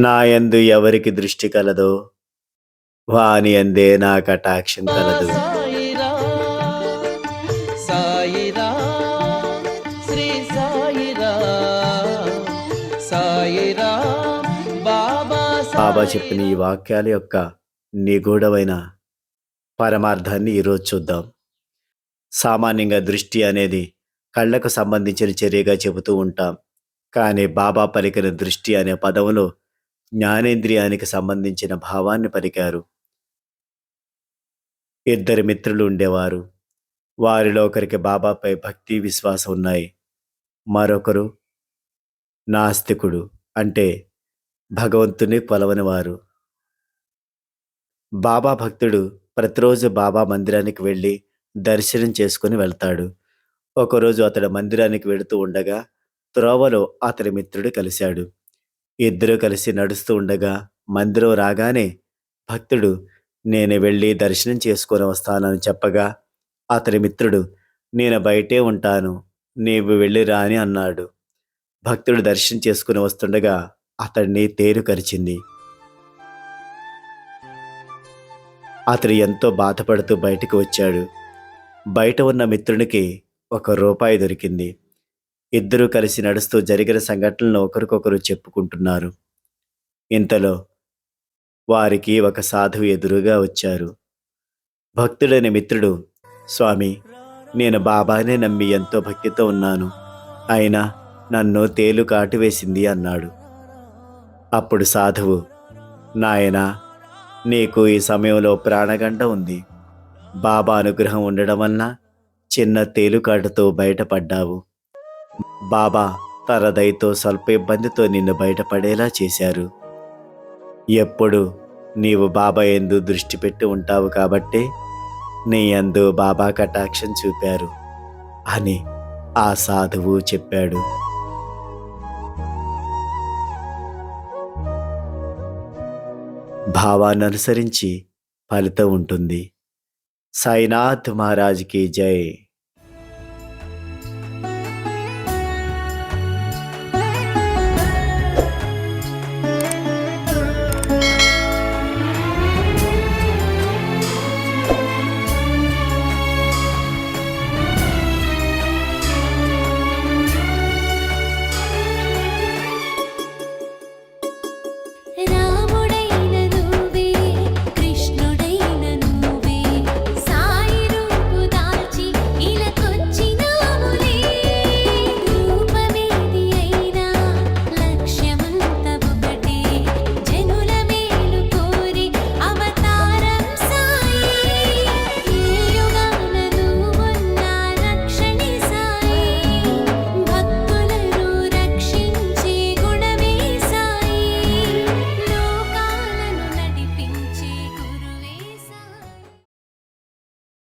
నాయందు ఎవరికి దృష్టి కలదో వాని యందే నా కటాక్షం కలదు. సాయిరా సాయిరా శ్రీ సాయిరా సాయిరా బాబా బాబా చెప్పిన సాయిరా. ఈ వాక్యాల యొక్క నిగూఢమైన పరమార్థాన్ని ఈరోజు చూద్దాం. సామాన్యంగా దృష్టి అనేది కళ్ళకు సంబంధించిన చర్యగా చెబుతూ ఉంటాం. కానీ బాబా పలికిన దృష్టి అనే పదములో జ్ఞానేంద్రియానికి సంబంధించిన భావాన్ని పలికారు. ఇద్దరు మిత్రులు ఉండేవారు. వారిలో ఒకరికి బాబాపై భక్తి విశ్వాసం ఉన్నాయి. మరొకరు నాస్తికుడు, అంటే భగవంతుని కొలవనివారు. బాబా భక్తుడు ప్రతిరోజు బాబా మందిరానికి వెళ్ళి దర్శనం చేసుకుని వెళ్తాడు. ఒకరోజు అతడు మందిరానికి వెళుతూ ఉండగా త్రోవలో అతని మిత్రుడు కలిశాడు. ఇద్దరూ కలిసి నడుస్తూ ఉండగా మందిరం రాగానే భక్తుడు, నేను వెళ్ళి దర్శనం చేసుకొని వస్తానని చెప్పగా అతని మిత్రుడు, నేను బయటే ఉంటాను, నీవు వెళ్ళిరా అని అన్నాడు. భక్తుడు దర్శనం చేసుకుని వస్తుండగా అతడిని తేలు కరిచింది. అతడు ఎంతో బాధపడుతూ బయటికి వచ్చాడు. బయట ఉన్న మిత్రునికి ₹1 దొరికింది. ఇద్దరూ కలిసి నడుస్తూ జరిగిన సంఘటనలను ఒకరికొకరు చెప్పుకుంటున్నారు. ఇంతలో వారికి ఒక సాధువు ఎదురుగా వచ్చారు. భక్తుడైన మిత్రుడు, స్వామి, నేను బాబానే నమ్మి ఎంతో భక్తితో ఉన్నాను, అయినా నన్ను తేలు కాటివేసింది అన్నాడు. అప్పుడు సాధువు, నాయనా, నీకు ఈ సమయంలో ప్రాణగంట ఉంది. బాబా అనుగ్రహం ఉండడం వలన చిన్న తేలుకాటుతో బయటపడ్డావు. బాబా తన దయతో స్వల్ప ఇబ్బందితో నిన్ను బయటపడేలా చేశారు. ఎప్పుడు నీవు బాబా యందు దృష్టి పెట్టి ఉంటావు కాబట్టే నీ యందు బాబా కటాక్షం చూపారు అని ఆ సాధువు చెప్పాడు. భావాన్ని అనుసరించి ఫలితం ఉంటుంది. సాయినాథ్ మహారాజ్కి జై.